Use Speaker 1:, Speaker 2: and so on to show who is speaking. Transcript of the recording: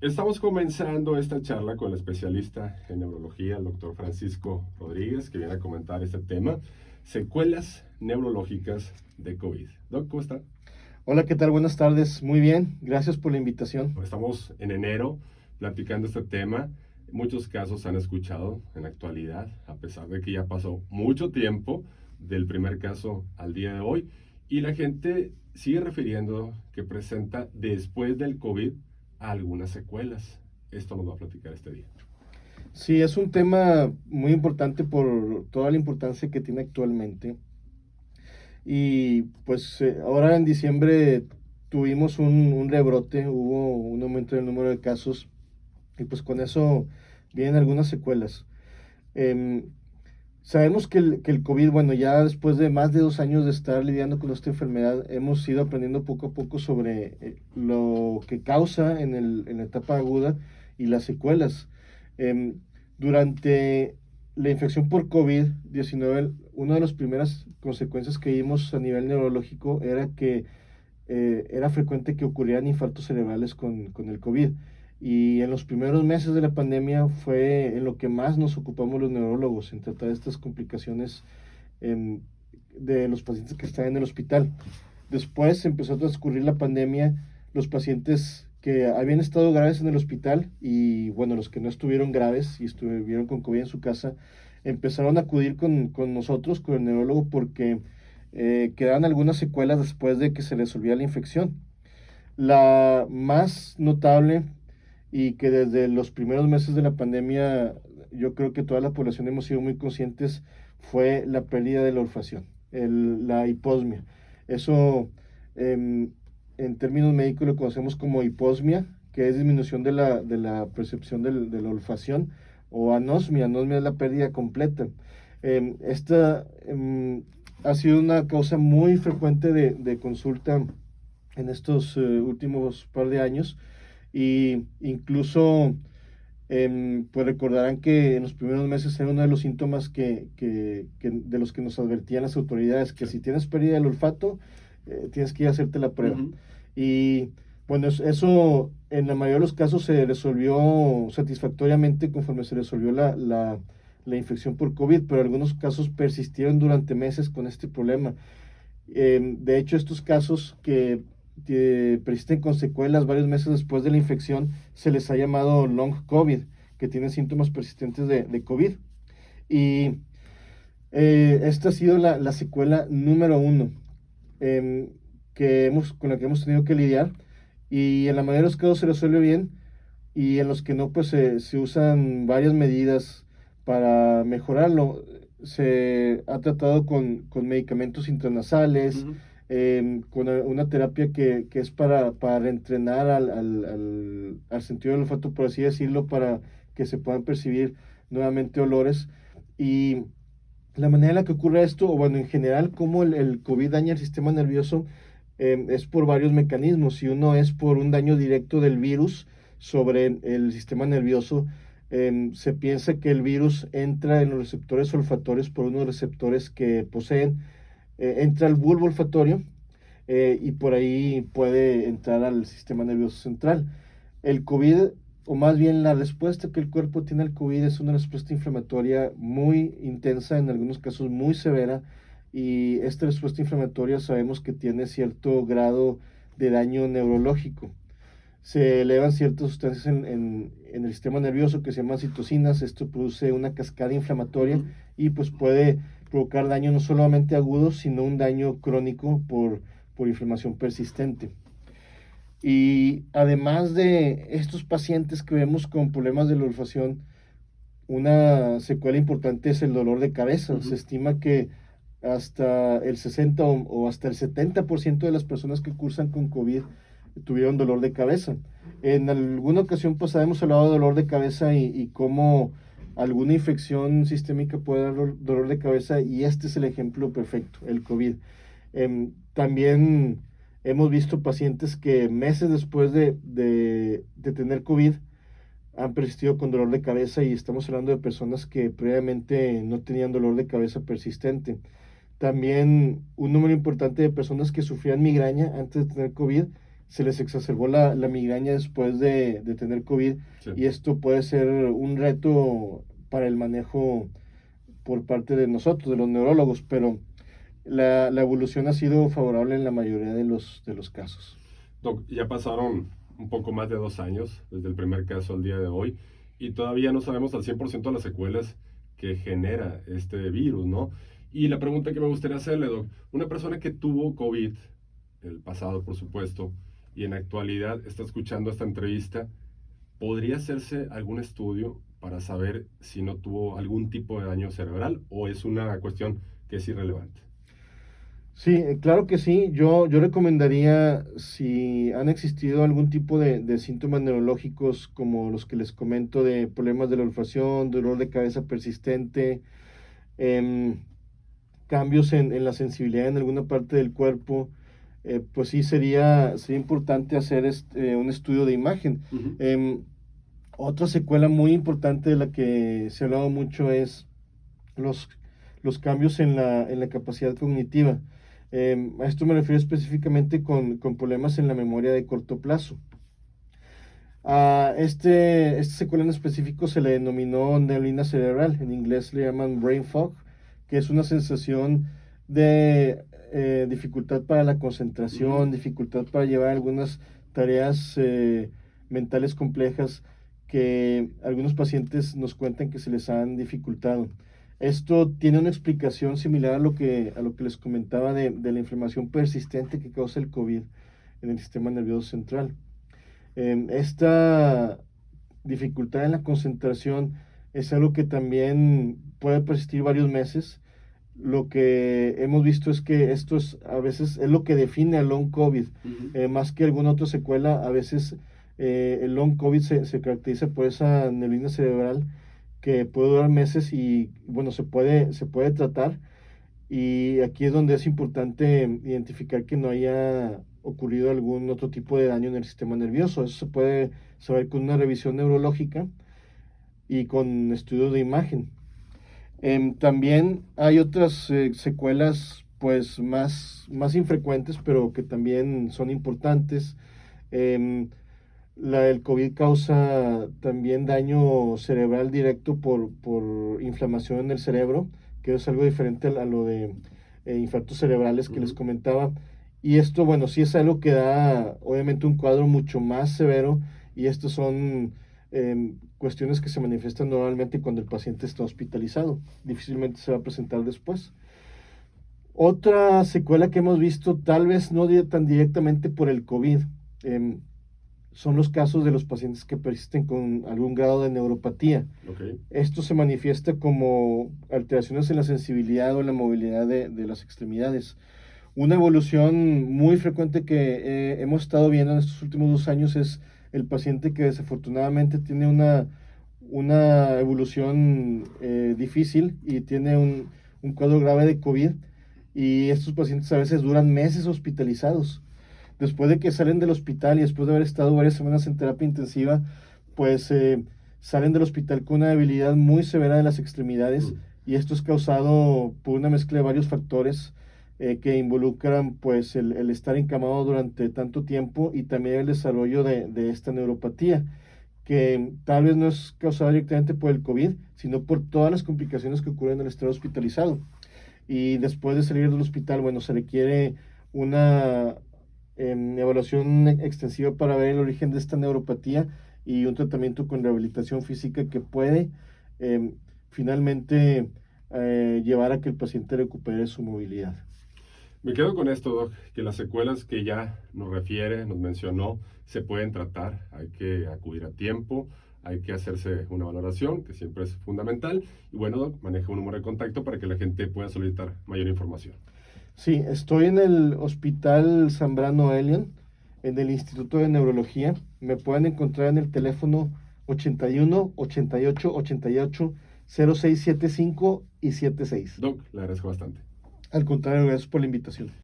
Speaker 1: Estamos comenzando esta charla con el especialista en neurología, el doctor Francisco Rodríguez, que viene a comentar este tema, secuelas neurológicas de COVID. Doc, ¿cómo está?
Speaker 2: Hola, ¿qué tal? Buenas tardes. Muy bien, gracias por la invitación.
Speaker 1: Estamos en enero platicando este tema. Muchos casos se han escuchado en la actualidad, a pesar de que ya pasó mucho tiempo del primer caso al día de hoy, y la gente sigue refiriendo que presenta después del COVID algunas secuelas. Esto nos va a platicar este día.
Speaker 2: Sí, es un tema muy importante por toda la importancia que tiene actualmente. Y pues ahora en diciembre tuvimos un rebrote, hubo un aumento del número de casos y pues con eso vienen algunas secuelas. Em, Sabemos que el COVID, bueno, ya después de más de 2 años de estar lidiando con esta enfermedad, hemos ido aprendiendo poco a poco sobre lo que causa en la etapa aguda y las secuelas. Em, Durante la infección por COVID-19, una de las primeras consecuencias que vimos a nivel neurológico era que era frecuente que ocurrieran infartos cerebrales con el COVID. Y en los primeros meses de la pandemia fue en lo que más nos ocupamos los neurólogos, en tratar estas complicaciones em, de los pacientes que están en el hospital. Después empezó a transcurrir la pandemia, los pacientes que habían estado graves en el hospital y bueno, los que no estuvieron graves y estuvieron con COVID en su casa, empezaron a acudir con nosotros, con el neurólogo, porque quedaban algunas secuelas después de que se resolvía la infección. La más notable y que desde los primeros meses de la pandemia yo creo que toda la población hemos sido muy conscientes fue la pérdida de la olfacción, la hiposmia. Eso en términos médicos lo conocemos como hiposmia, que es disminución de la percepción de la olfacción, o anosmia. Anosmia es la pérdida completa. Esta ha sido una causa muy frecuente de consulta en estos últimos par de años, y incluso pues recordarán que en los primeros meses era uno de los síntomas que de los que nos advertían las autoridades, que
Speaker 1: Sí.
Speaker 2: si tienes pérdida del olfato, tienes que ir a hacerte la prueba.
Speaker 1: Ujú.
Speaker 2: Y bueno, eso en la mayoría de los casos se resolvió satisfactoriamente conforme se resolvió la infección por COVID, pero algunos casos persistieron durante meses con este problema. De hecho, estos casos que persisten con secuelas varios meses después de la infección se les ha llamado long COVID, que tienen síntomas persistentes de COVID. Y esta ha sido la secuela número uno em, con la que hemos tenido que lidiar. Y en la mayoría de los casos se resuelve bien, y en los que no, pues se usan varias medidas para mejorarlo. Se ha tratado con medicamentos intranasales,
Speaker 1: Ujú.
Speaker 2: con una terapia que es para entrenar al sentido del olfato, por así decirlo, para que se puedan percibir nuevamente olores. Y la manera en la que ocurre esto, o bueno, en general, cómo el COVID daña el sistema nervioso, es por varios mecanismos. Y uno es por un daño directo del virus sobre el sistema nervioso. Se piensa que el virus entra en los receptores olfatorios por unos receptores que poseen, entra al bulbo olfatorio, y por ahí puede entrar al sistema nervioso central. El COVID, o más bien la respuesta que el cuerpo tiene al COVID, es una respuesta inflamatoria muy intensa, en algunos casos muy severa, y esta respuesta inflamatoria sabemos que tiene cierto grado de daño neurológico. Se elevan ciertas sustancias en el sistema nervioso que se llaman citocinas. Esto produce una cascada inflamatoria
Speaker 1: Ujú.
Speaker 2: y pues puede provocar daño no solamente agudo, sino un daño crónico por inflamación persistente. Y además de estos pacientes que vemos con problemas de la olfacción, una secuela importante es el dolor de cabeza. Se
Speaker 1: Ujú.
Speaker 2: estima que hasta el 60 o hasta el 70% de las personas que cursan con COVID tuvieron dolor de cabeza. En alguna ocasión pasada hemos hablado de dolor de cabeza y cómo alguna infección sistémica puede dar dolor de cabeza, y este es el ejemplo perfecto, el COVID. También hemos visto pacientes que meses después de tener COVID han persistido con dolor de cabeza, y estamos hablando de personas que previamente no tenían dolor de cabeza persistente. También un número importante de personas que sufrían migraña antes de tener COVID se les exacerbó la migraña después de tener COVID,
Speaker 1: Sí.
Speaker 2: y esto puede ser un reto para el manejo por parte de nosotros, de los neurólogos, pero la evolución ha sido favorable en la mayoría de los casos.
Speaker 1: Doc, ya pasaron un poco más de 2 años desde el primer caso al día de hoy y todavía no sabemos al 100% las secuelas que genera este virus, ¿no? Y la pregunta que me gustaría hacerle, Doc, una persona que tuvo COVID, el pasado por supuesto, y en la actualidad está escuchando esta entrevista, ¿podría hacerse algún estudio para saber si no tuvo algún tipo de daño cerebral o es una cuestión que es irrelevante?
Speaker 2: Sí, claro que sí. Yo recomendaría, si han existido algún tipo de síntomas neurológicos como los que les comento, de problemas de la olfacción, dolor de cabeza persistente, em, cambios en la sensibilidad en alguna parte del cuerpo, pues sí sería importante hacer un estudio de imagen.
Speaker 1: Ujú.
Speaker 2: Otra secuela muy importante de la que se ha hablado mucho es los, los cambios en la capacidad cognitiva. A esto me refiero específicamente con problemas en la memoria de corto plazo. A esta secuela en específico se le denominó neblina cerebral, en inglés le llaman brain fog, que es una sensación de dificultad para la concentración,
Speaker 1: Ujú.
Speaker 2: dificultad para llevar algunas tareas mentales complejas que algunos pacientes nos cuentan que se les han dificultado. Esto tiene una explicación similar a lo que les comentaba de la inflamación persistente que causa el COVID en el sistema nervioso central. Esta dificultad en la concentración es algo que también puede persistir varios meses. Lo que hemos visto es que esto a veces es lo que define al long COVID,
Speaker 1: Ujú.
Speaker 2: más que alguna otra secuela. A veces el long COVID se caracteriza por esa neblina cerebral que puede durar meses y bueno, se puede tratar, y aquí es donde es importante identificar que no haya ocurrido algún otro tipo de daño en el sistema nervioso. Eso se puede saber con una revisión neurológica y con estudios de imagen. También hay otras secuelas pues más infrecuentes, pero que también son importantes. Em, el COVID causa también daño cerebral directo por inflamación en el cerebro, que es algo diferente a lo de infartos cerebrales que les
Speaker 1: Ujú.
Speaker 2: comentaba. Y esto, bueno, sí es algo que da obviamente un cuadro mucho más severo, y estos son cuestiones que se manifiestan normalmente cuando el paciente está hospitalizado. Difícilmente se va a presentar después. Otra secuela que hemos visto, tal vez no tan directamente por el COVID, em, son los casos de los pacientes que persisten con algún grado de neuropatía.
Speaker 1: Ok.
Speaker 2: Esto se manifiesta como alteraciones en la sensibilidad o en la movilidad de las extremidades. Una evolución muy frecuente que hemos estado viendo en estos últimos 2 años es el paciente que desafortunadamente tiene una evolución difícil y tiene un cuadro grave de COVID, y estos pacientes a veces duran meses hospitalizados. Después de que salen del hospital y después de haber estado varias semanas en terapia intensiva, pues salen del hospital con una debilidad muy severa de las extremidades,
Speaker 1: Mm.
Speaker 2: y esto es causado por una mezcla de varios factores que involucran pues el estar encamado durante tanto tiempo y también el desarrollo de esta neuropatía, que tal vez no es causada directamente por el COVID, sino por todas las complicaciones que ocurren al estar hospitalizado. Y después de salir del hospital, bueno, se requiere una evaluación extensiva para ver el origen de esta neuropatía y un tratamiento con rehabilitación física que puede em, finalmente llevar a que el paciente recupere su movilidad.
Speaker 1: Me quedo con esto, Doc, que las secuelas que ya nos refiere, nos mencionó, se pueden tratar. Hay que acudir a tiempo, hay que hacerse una valoración, que siempre es fundamental. Y bueno, Doc, maneja un número de contacto para que la gente pueda solicitar mayor información.
Speaker 2: Sí, estoy en el Hospital Zambrano Elian, en el Instituto de Neurología. Me pueden encontrar en el teléfono 81 88 88 0675 y 76.
Speaker 1: Doc, le agradezco bastante.
Speaker 2: Al contrario, gracias por la invitación.